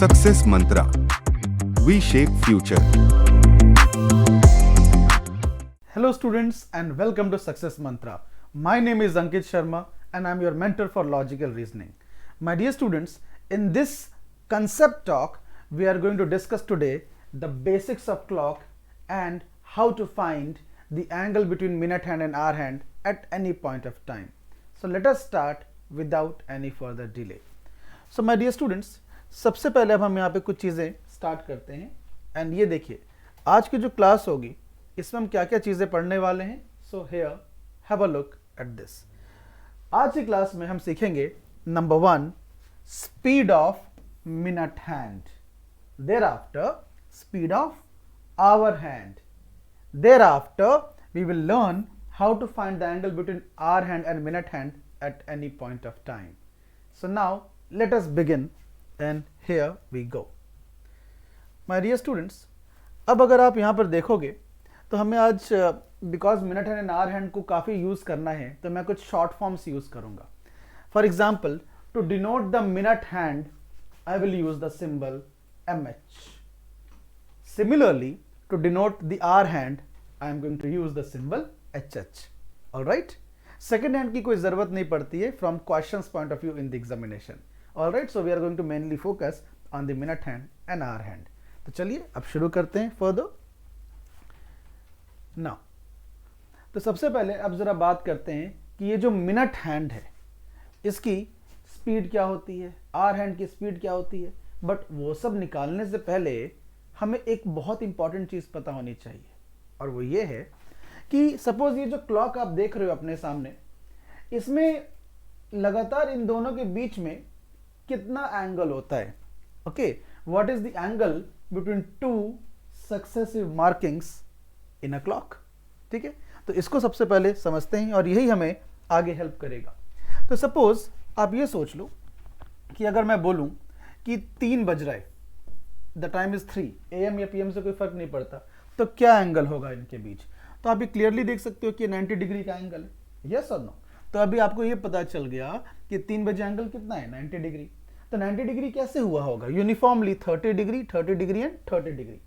Success Mantra. We shape future. Hello students and welcome to Success Mantra. My name is Ankit Sharma and I am your mentor for logical reasoning. My dear students, in this concept talk, we are going to discuss today the basics of clock and how to find the angle between minute hand and hour hand at any point of time. So let us start without any further delay. So my dear students, सबसे पहले अब हम यहाँ पे कुछ चीज़ें start करते हैं एंड ये देखिए आज की जो क्लास होगी इसमें हम क्या क्या चीज़ें पढ़ने वाले हैं. So here have a look at this. आज की क्लास में हम सीखेंगे number 1 speed of minute hand, thereafter speed of hour hand, thereafter we will learn how to find the angle between hour hand and minute hand at any point of time. So now let us begin and here we go. My dear students, अब अगर आप यहाँ पर देखोगे तो हमें आज because minute hand and hour hand को काफ़ी यूज़ करना है तो मैं कुछ शॉर्ट फॉर्म्स यूज़ करूँगा. For example, to denote the minute hand I will use the symbol MH. Similarly, to denote the hour hand I am going to use the symbol HH. All right. Second hand की कोई ज़रूरत नहीं पड़ती है from questions point of view in the examination. All right. So we are going to mainly focus on the minute hand and hour hand. तो चलिए अब शुरू करते हैं further. Now, तो सबसे पहले अब ज़रा बात करते हैं कि ये जो मिनट हैंड है इसकी स्पीड क्या होती है, आवर हैंड की स्पीड क्या होती है. बट वो सब निकालने से पहले हमें एक बहुत इंपॉर्टेंट चीज़ पता होनी चाहिए और वो ये है कि सपोज ये जो क्लॉक आप देख रहे हो अपने सामने, इसमें लगातार इन दोनों के बीच में कितना एंगल होता है. Okay, what is the angle between two successive markings in a clock. ठीक है, तो इसको सबसे पहले समझते हैं और यही हमें आगे हेल्प करेगा. तो सपोज आप ये सोच लो कि अगर मैं बोलूं कि 3 बज रहा है, द टाइम इज 3 AM या PM से कोई फर्क नहीं पड़ता, तो क्या एंगल होगा इनके बीच. तो आप ये क्लियरली देख सकते हो कि 90 डिग्री का एंगल है. यस और नो. तो अभी आपको ये पता चल गया कि 3 बजे एंगल कितना है, 90 डिग्री. तो 90 डिग्री कैसे हुआ होगा, uniformly 30 degree 30 degree and 30 degree.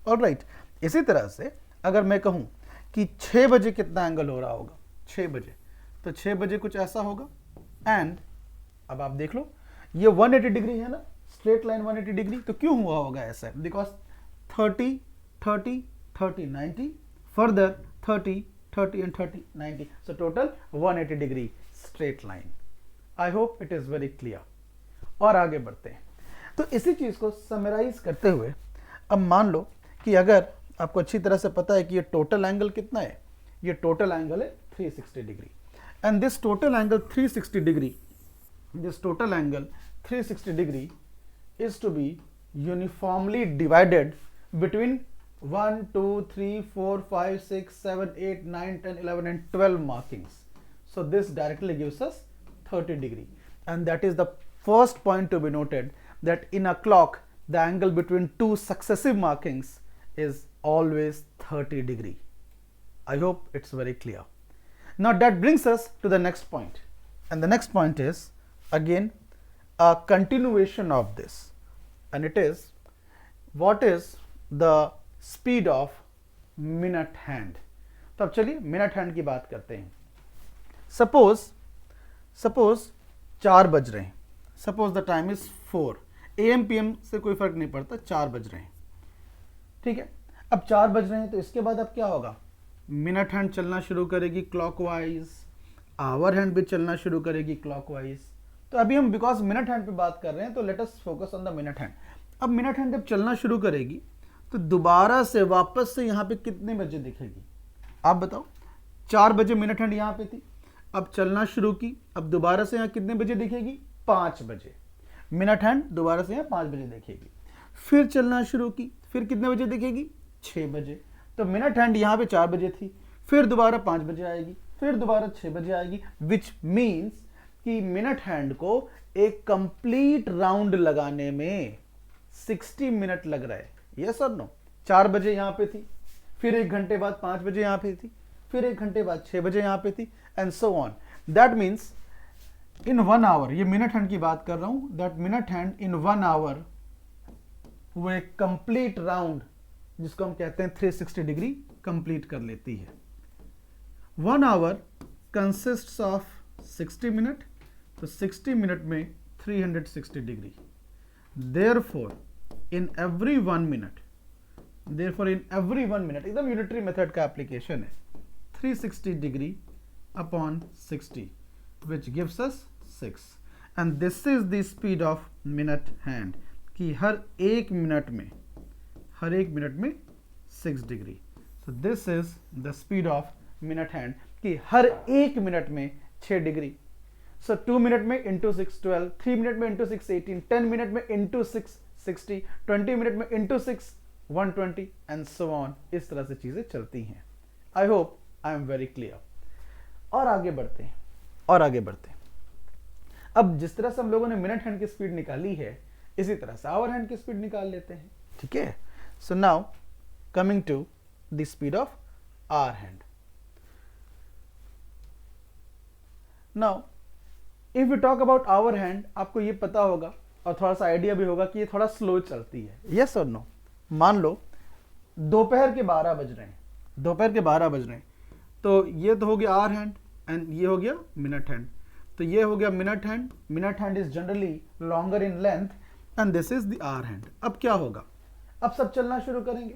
Alright. इसी तरह से अगर मैं कहूं कि 6 बजे कितना एंगल हो रहा होगा, 6 बजे, तो 6 बजे कुछ ऐसा होगा. एंड अब आप देख लो ये 180 डिग्री है ना, स्ट्रेट लाइन 180 डिग्री. तो क्यों हुआ होगा ऐसा, because 30 30 30 90 further 30 30 and 30 90, so total 180 degree straight line. I hope it is very clear. और आगे बढ़ते हैं. तो इसी चीज को समराइज करते हुए अब मान लो कि अगर आपको अच्छी तरह से पता है कि ये टोटल एंगल कितना है, ये टोटल एंगल है 360 degree. And this total angle 360 degree, this total angle 360 degree is to be uniformly divided between 1 2 3 4 5 6 7 8 9 10 11 and 12 markings. So this directly gives us 30 degree, and that is the first point to be noted, that in a clock the angle between two successive markings is always 30 degree. I hope it's very clear. Now that brings us to the next point, and the next point is again a continuation of this, and it is what is the speed of minute hand. तो अब चलिए minute hand की बात करते हैं. Suppose 4 बज रहे हैं, suppose the time is 4 AM PM से कोई फर्क नहीं पड़ता, 4 बज रहे हैं. ठीक है, अब 4 बज रहे हैं तो इसके बाद अब क्या होगा, मिनट हैंड चलना शुरू करेगी क्लॉकवाइज, आवर हैंड भी चलना शुरू करेगी क्लॉकवाइज. तो अभी हम बिकॉज मिनट हैंड पे बात कर रहे हैं तो let us focus on the minute hand. अब मिनट हैंड जब चलना शुरू करेगी तो दोबारा से वापस से यहाँ पे कितने बजे दिखेगी, आप बताओ. 4 बजे मिनट हैंड यहाँ पे थी, अब चलना शुरू की, अब दोबारा से यहाँ कितने बजे दिखेगी, 5 बजे. मिनट हैंड दोबारा से यहाँ 5 बजे दिखेगी. फिर चलना शुरू की, फिर कितने बजे दिखेगी, 6 बजे. तो मिनट हैंड यहाँ पे 4 बजे थी, फिर दोबारा 5 बजे आएगी, फिर दोबारा 6 बजे आएगी, विच मीन्स कि मिनट हैंड को एक कंप्लीट राउंड लगाने में 60 मिनट लग रहा है. यस और नो. 4 बजे यहाँ पे थी, फिर 1 घंटे बाद 5 बजे यहाँ पे थी, फिर 1 घंटे बाद 6 बजे यहाँ पे थी, and so on. That means in 1 hour, ये मिनट हैंड की बात कर रहा हूं, that minute hand in 1 hour वो एक कंप्लीट राउंड जिसको हम कहते हैं 360 डिग्री कंप्लीट कर लेती है। 1 आवर कंसिस्ट्स ऑफ 60 मिनट, तो 60 मिनट में 360 degree. Therefore, in every 1 minute, एकदम यूनिटरी मेथड का एप्लीकेशन है, 360 degree upon 60 which gives us 6, and this is the speed of minute hand, कि हर एक मिनट में 6 degree. So this is the speed of minute hand, कि हर एक minute में 6 degree. So 2 minute में इंटू 6 12, 3 मिनट में इंटू 6 18, 10 मिनट में into 6 60, 20 minute में इंटू 6 120 एंड सो ऑन। इस तरह से चीजें चलती हैं। I hope I am very clear. और आगे बढ़ते हैं। अब जिस तरह से हम लोगों ने मिनट हैंड की स्पीड निकाली है, इसी तरह से आवर हैंड की स्पीड निकाल लेते हैं। ठीक है। So now coming to the speed of hour hand. Now if you talk about hour hand, आपको ये पता होगा और थोड़ा सा आइडिया भी होगा कि ये थोड़ा स्लो चलती है। यस और नो? मान लो दोपहर के 12 बज रहे हैं, तो ये तो हो गया आवर हैंड एंड ये हो गया मिनट हैंड। तो ये हो गया minute hand is generally longer in length and this is the hour hand. अब क्या होगा? अब सब चलना शुरू करेंगे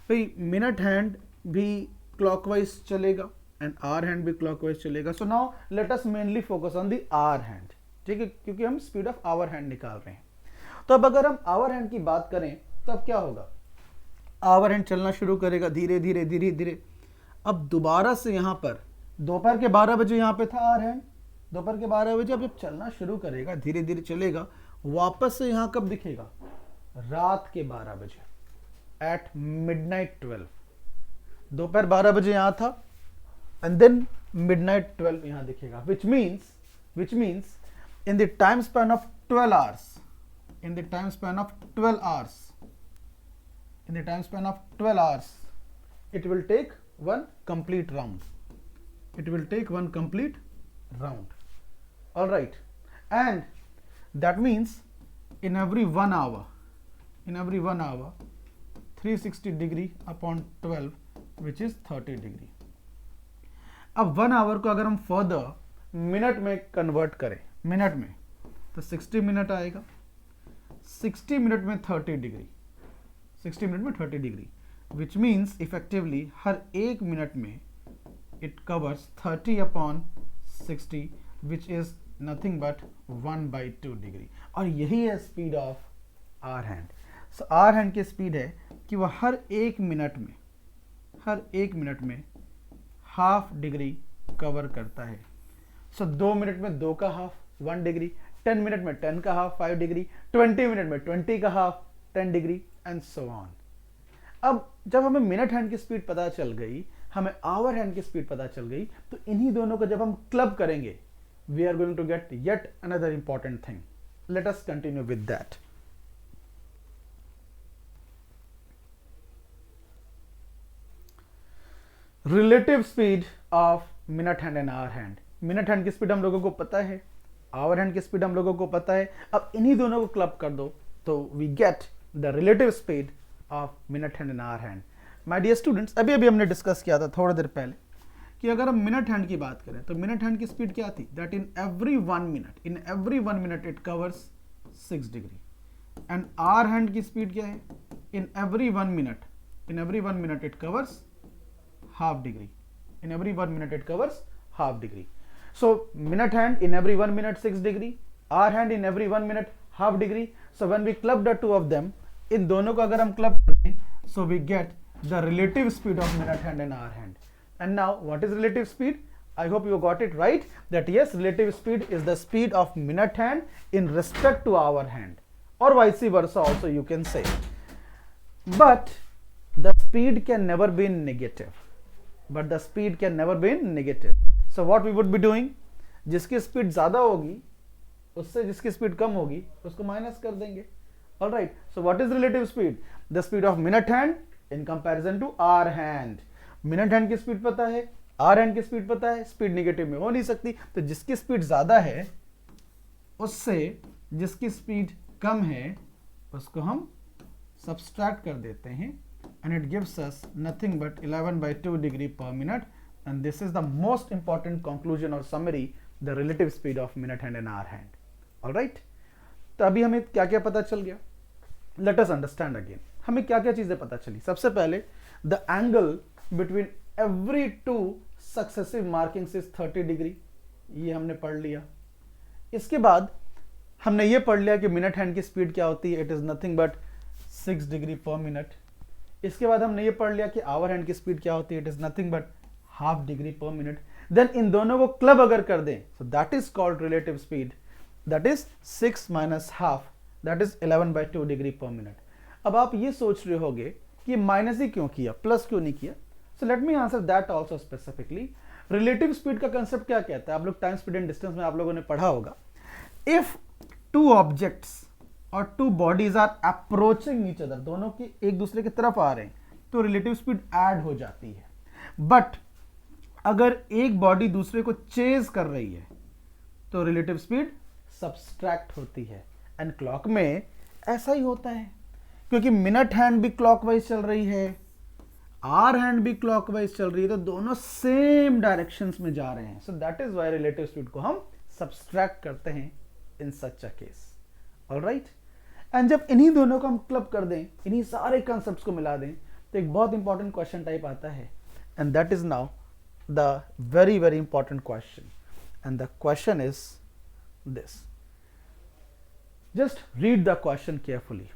भाई। मिनट हैंड भी क्लॉकवाइज चलेगा एंड आवर हैंड भी क्लॉकवाइज चलेगा। So now let us mainly focus on the hour hand, ठीक है, क्योंकि हम स्पीड ऑफ आवर हैंड निकाल रहे हैं। तो अब अगर हम आवर हैंड की बात करें तो अब क्या होगा? आवर हैंड चलना शुरू करेगा धीरे धीरे। अब दोबारा से यहां पर दोपहर के 12 बजे यहां पे था आवर हैंड, दोपहर के 12 बजे अब जब चलना शुरू करेगा धीरे धीरे चलेगा, वापस से यहां कब दिखेगा? रात के 12 बजे, एट मिडनाइट 12। दोपहर 12 बजे यहां था and then midnight 12 यहां दिखेगा, which means in the time span of 12 hours, it will take one complete round. All right, and that means in every 1 hour 360 degree upon 12 which is 30 degree. अब 1 our को अगर हम further minute में convert करें, minute में, तो 60 minute आएगा। 60 minute में 30 डिग्री, विच मीन्स इफेक्टिवली हर एक मिनट में it covers 30 upon 60 which is nothing but 1/2 degree. और यही है speed of hour hand. So hour hand की स्पीड है कि वह हर एक मिनट में हाफ डिग्री कवर करता है। सो 2 मिनट में 2 का हाफ 1 डिग्री, 10 मिनट में 10 का हाफ 5 डिग्री, 20 मिनट में 20 का half 10 degree and so on. अब जब हमें मिनट हैंड की स्पीड पता चल गई, हमें आवर हैंड की स्पीड पता चल गई, तो इन्हीं दोनों को जब हम क्लब करेंगे, we are going to get yet another important thing. Let us continue with that. Relative speed of minute hand and hour hand. Minute hand की स्पीड हम लोगों को पता है, आवर हैंड की स्पीड हम लोगों को पता है। अब इन्हीं दोनों को क्लब कर दो तो we get the relative speed of minute hand and hour hand. My dear students, अभी हमने डिस्कस किया था थोड़ी देर पहले कि अगर हम मिनट हैंड की बात करें तो मिनट हैंड की स्पीड क्या थी? That in every 1 minute it covers 6 degree. And hour hand की स्पीड क्या है? In every 1 minute it covers half degree. In every 1 minute it covers half degree. So minute hand in every 1 minute 6 degree, hour hand in every 1 minute half degree. So when we club the two of them, इन दोनों को अगर हम club करते हैं, so we get the relative speed of minute hand and hour hand. And now what is relative speed? I hope you got it right, that yes, relative speed is the speed of minute hand in respect to hour hand, or vice versa also you can say. But the speed can never be negative. So what we would be doing, जिसकी speed ज्यादा होगी उससे जिसकी speed कम होगी उसको minus कर देंगे। All right, so what is relative speed? The speed of minute hand in comparison to hour hand. Minute hand की स्पीड पता है, आवर हैंड की स्पीड पता है, स्पीड निगेटिव में हो नहीं सकती, तो जिसकी स्पीड ज्यादा है उससे जिसकी स्पीड कम है उसको हम सब्सट्रैक्ट कर देते हैं and it gives us nothing but 11/2 degree per minute, and this is the most important conclusion or summary, the relative speed of minute hand and hour hand. All right, तो अभी हमें क्या क्या पता चल गया, let us understand again. हमें क्या क्या चीजें पता चली. सबसे पहले the angle between every two successive markings is 30 degree, ये हमने पढ़ लिया. इसके बाद हमने ये पढ़ लिया कि मिनट हैंड की स्पीड क्या होती है, it is nothing but 6 degree per minute. इसके बाद हमने ये पढ़ लिया कि आवर हैंड की स्पीड क्या होती है, it is nothing but half degree per minute. Then इन दोनों को क्लब अगर कर दें, so that is called relative speed, that is 6 minus half, that is 11/2 degree per minute. अब आप ये सोच रहे होगे कि माइनस ही क्यों किया, प्लस क्यों नहीं किया. So let me answer that also specifically. Relative speed का कंसेप्ट क्या कहता है, आप लोग टाइम स्पीड एंड डिस्टेंस में आप लोगों ने पढ़ा होगा. इफ टू ऑब्जेक्ट्स और two bodies are approaching each other, दोनों की एक दूसरे की तरफ आ रहे हैं, तो रिलेटिव स्पीड ऐड हो जाती है. बट अगर एक बॉडी दूसरे को चेज कर रही है तो रिलेटिव स्पीड सब्सट्रैक्ट होती है. एंड क्लॉक में ऐसा ही होता है, क्योंकि मिनट हैंड भी क्लॉकवाइज चल रही है, आर हैंड भी क्लॉकवाइज चल रही है, तो दोनों सेम डायरेक्शंस में जा रहे हैं. So that is why relative speed को हम सब्सट्रैक्ट करते हैं in such a case. Alright, and जब इन्हीं दोनों को हम क्लब कर दें, इन्हीं सारे कंसेप्ट्स को मिला दें, तो एक बहुत इंपॉर्टेंट क्वेश्चन टाइप आता है, and that is now the very very important question. And the question is this, just read the question carefully.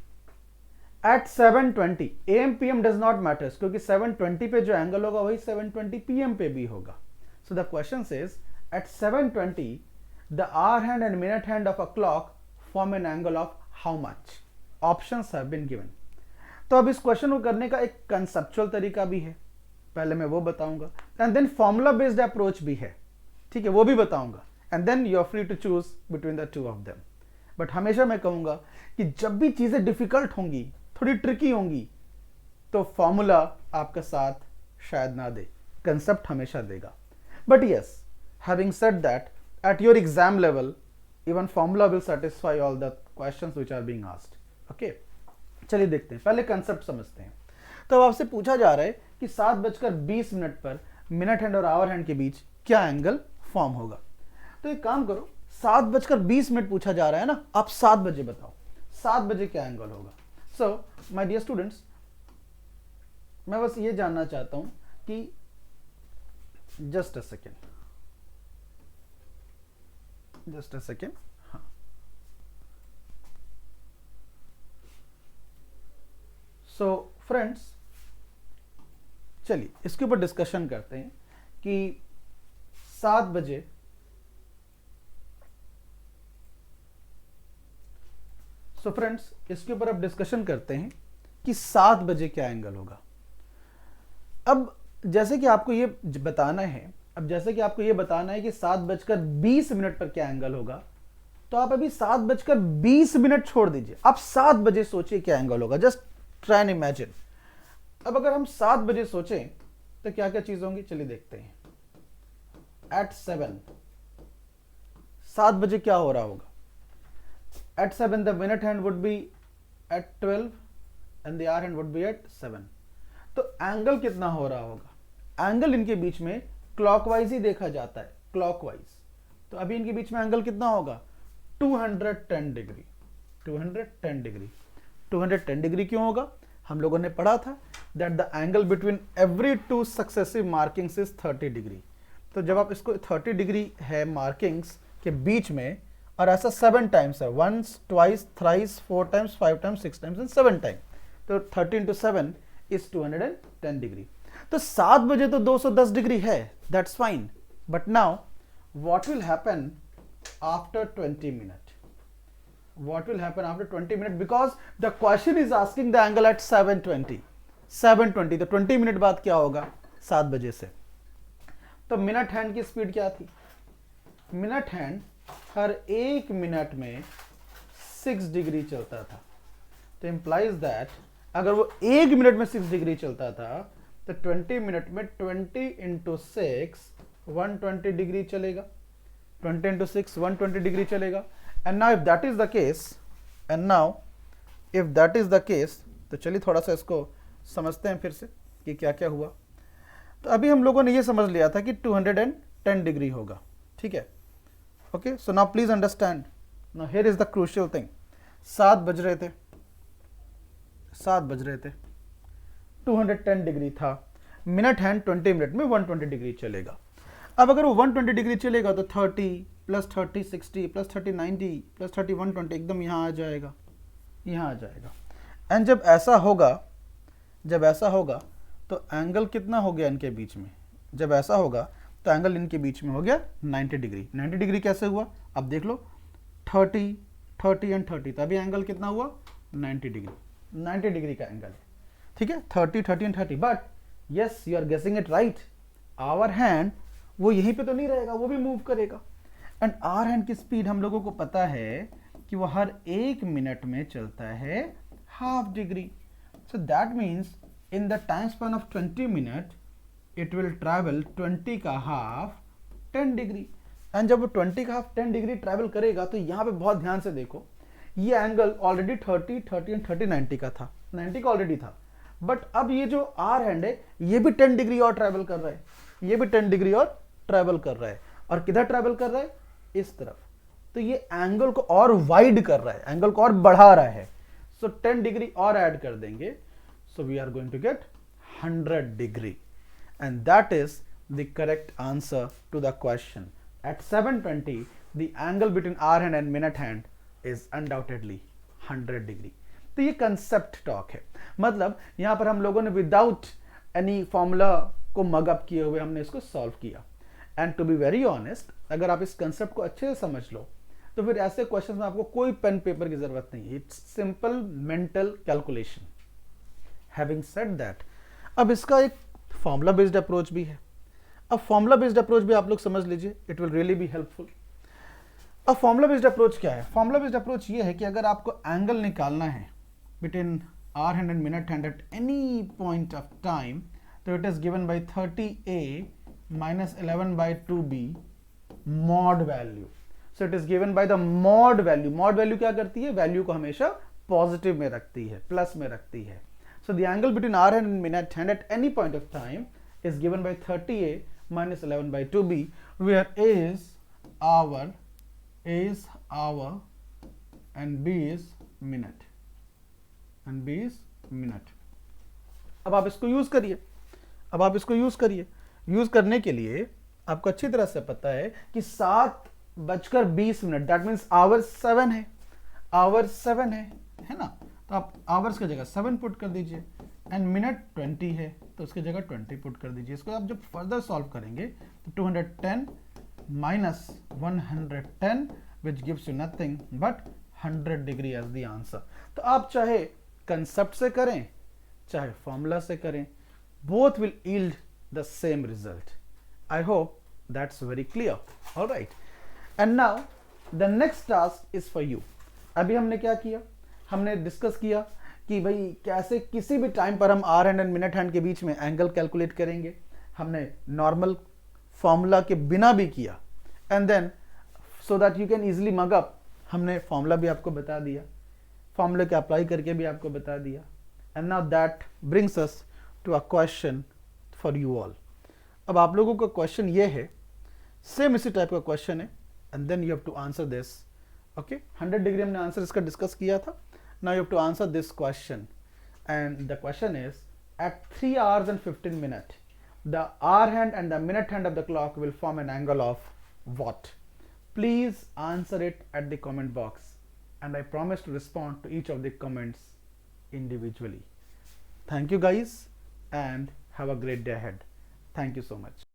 At 7:20 AM PM does not matters, क्योंकि 7:20 पे जो एंगल होगा वही 7:20 PM पे भी होगा. So the question says at 7:20 the hour hand and minute hand of a clock form an angle of how much? Options have been given. तो अब इस क्वेश्चन को करने का एक कंसेप्चुअल तरीका भी है, पहले मैं वो बताऊंगा, and then formula based approach भी है, ठीक है, वो भी बताऊंगा, and then you are free to choose between the two of them. But हमेशा मैं कहूंगा कि जब भी चीजें डिफिकल्ट होंगी, थोड़ी ट्रिकी होंगी, तो फॉर्मूला आपका साथ शायद ना दे, कंसेप्ट हमेशा देगा. But yes, having said that, at your exam level even formula will satisfy all the questions which are being asked. Okay, चलिए देखते हैं, पहले कंसेप्ट समझते हैं. तो अब आपसे पूछा जा रहा है कि 7:20 पर मिनट हैंड और आवर हैंड के बीच क्या एंगल फॉर्म होगा. तो एक काम करो, 7:20 पूछा जा रहा है ना, आप 7 बजे बताओ 7 बजे क्या एंगल होगा. सो माय डियर स्टूडेंट्स, मैं बस ये जानना चाहता हूं कि just a second, just a second. हाँ, सो फ्रेंड्स, चलिए इसके ऊपर डिस्कशन करते हैं कि 7 बजे सो फ्रेंड्स इसके ऊपर अब डिस्कशन करते हैं कि 7 बजे क्या एंगल होगा. अब जैसे कि आपको ये बताना है, कि 7:20 पर क्या एंगल होगा, तो आप अभी 7:20 छोड़ दीजिए, आप 7 बजे सोचिए क्या एंगल होगा. Just try and imagine. अब अगर हम 7 बजे सोचें तो क्या क्या चीज होंगी, चलिए देखते हैं. एट 7 बजे क्या हो रहा होगा. At 7 the minute hand would be at 12 and the hour hand would be at 7. तो एंगल कितना हो रहा होगा, एंगल इनके बीच में क्लॉकवाइज ही देखा जाता है, क्लॉकवाइज. तो अभी इनके बीच में एंगल कितना होगा, 210 डिग्री. 210 डिग्री 210 डिग्री क्यों होगा, हम लोगों ने पढ़ा था that the angle between every two successive markings is 30 degree. तो जब आप इसको 30 डिग्री है मार्किंग्स के बीच में, और ऐसा 7 टाइम्स है, 1 2 3 4 times 5 times 6 times and 7 time, तो 30 into 7 इज 210 डिग्री. तो 7 बजे तो 210 डिग्री है, that's fine. But now what will happen after 20 minute, what will happen after 20 minutes, because the question is asking the angle at 7:20. तो 20 minute बाद क्या होगा 7 बजे से. तो मिनट हैंड की स्पीड क्या थी, मिनट हैंड हर 1 मिनट में 6 डिग्री चलता था. तो इंप्लाइज दैट अगर वो 1 मिनट में 6 डिग्री चलता था, तो 20 मिनट में 20 into 6 120 डिग्री चलेगा. 20 into 6 120 डिग्री चलेगा. And now if that is the case, तो चलिए थोड़ा सा इसको समझते हैं फिर से कि क्या क्या हुआ। तो अभी हम लोगों ने ये समझ लिया था कि 210 डिग्री होगा, ठीक है। Okay, so now please understand, now here is the crucial thing. 7 बज रहे थे, 210 डिग्री था, मिनट हैंड 20 मिनट में 120 डिग्री चलेगा। अब अगर वो 120 डिग्री चलेगा तो 30 प्लस 30 60 प्लस 30 90 प्लस 30 120 एकदम यहाँ आ जाएगा, यहाँ आ जाएगा। एंड जब ऐसा होगा तो एंगल कितना हो गया इनके बीच में, जब ऐसा होगा तो एंगल इनके बीच में हो गया 90 डिग्री। 90 डिग्री कैसे हुआ, अब देख लो, 30 30 एंड 30, तभी एंगल कितना हुआ 90 डिग्री, 90 डिग्री का एंगल है, ठीक है। 30 30 and 30, but yes you are guessing it right, hour hand वो यहीं पे तो नहीं रहेगा, वो भी मूव करेगा। एंड आवर हैंड की स्पीड हम लोगों को पता है कि वो हर 1 मिनट में चलता है half degree. So that means in the time span of 20 minutes it will travel 20 का हाफ 10 डिग्री। एंड जब वो 20 का हाफ 10 डिग्री ट्रैवल करेगा तो यहाँ पे बहुत ध्यान से देखो, ये एंगल ऑलरेडी 30 30 एंड 30 90 का था, 90 का ऑलरेडी था, बट अब ये जो आर हैंड है ये भी 10 डिग्री और ट्रैवल कर रहा है, ये भी 10 डिग्री और ट्रैवल कर रहा है, और किधर ट्रैवल कर रहा है, इस तरफ। तो ये एंगल को और वाइड कर रहा है, एंगल को और बढ़ा रहा है। सो 10 डिग्री और ऐड कर देंगे, so we are going to get 100 degree, and that is the correct answer to the question. At 7:20 the angle between R hand and minute hand is undoubtedly 100 degree. तो ये concept talk है, मतलब यहाँ पर हम लोगों ने without any formula को mug up किए हुए हमने इसको solve किया। And to be very honest, अगर आप इस concept को अच्छे से समझ लो तो फिर ऐसे questions में आपको कोई पेन पेपर की जरूरत नहीं है, it's simple mental calculation. Having said that, अब इसका एक फॉर्मूला बेस्ड अप्रोच भी है। अब फॉर्मूला बेस्ड अप्रोच भी आप लोग समझ लीजिए, it will really be helpful. अब फॉर्मूला बेस्ड अप्रोच क्या है, फॉर्मूला बेस्ड अप्रोच ये है कि अगर आपको एंगल निकालना है between hour hand and minute hand at any point of time, तो it is given by 30a minus 11 by 2b mod value. So it is given by the mod value. mod value क्या करती है, value को हमेशा positive में रखती है, plus में रखती है। So the angle between R and minute hand at any point of time is given by 30a minus 11 by 2b, where A is hour and B is minute, अब आप इसको यूज करिए, यूज करने के लिए आपको अच्छी तरह से पता है कि 7:20 दैट मीन्स आवर 7 है ना। तो आप आवर्स की जगह 7 पुट कर दीजिए, एंड मिनट 20 है तो उसकी जगह 20 पुट कर दीजिए। इसको आप जब फर्दर सॉल्व करेंगे तो 210 minus 110 which gives you nothing but 100 degree as the answer. तो आप चाहे कंसेप्ट से करें चाहे फॉर्मूला से करें, both will yield the same result. I hope that's very clear. Alright, and now the next task is for you. अभी हमने क्या किया, हमने डिस्कस किया कि भाई कैसे किसी भी टाइम पर हम hour hand and minute hand के बीच में एंगल कैलकुलेट करेंगे। हमने नॉर्मल फॉर्मूला के बिना भी किया, and then so that you can easily mug up, हमने फॉर्मूला भी आपको बता दिया, फॉर्मूले के अप्लाई करके भी आपको बता दिया। And now that brings us to a question for you all. अब आप लोगों का क्वेश्चन ये है, सेम इसी टाइप का क्वेश्चन है, and then you have to answer this. Okay, 100 degree हमने आंसर इसका डिस्कस किया था। Now you have to answer this question, and the question is, at 3 hours and 15 minutes, the hour hand and the minute hand of the clock will form an angle of what? Please answer it at the comment box, and I promise to respond to each of the comments individually. Thank you guys, and have a great day ahead. Thank you so much.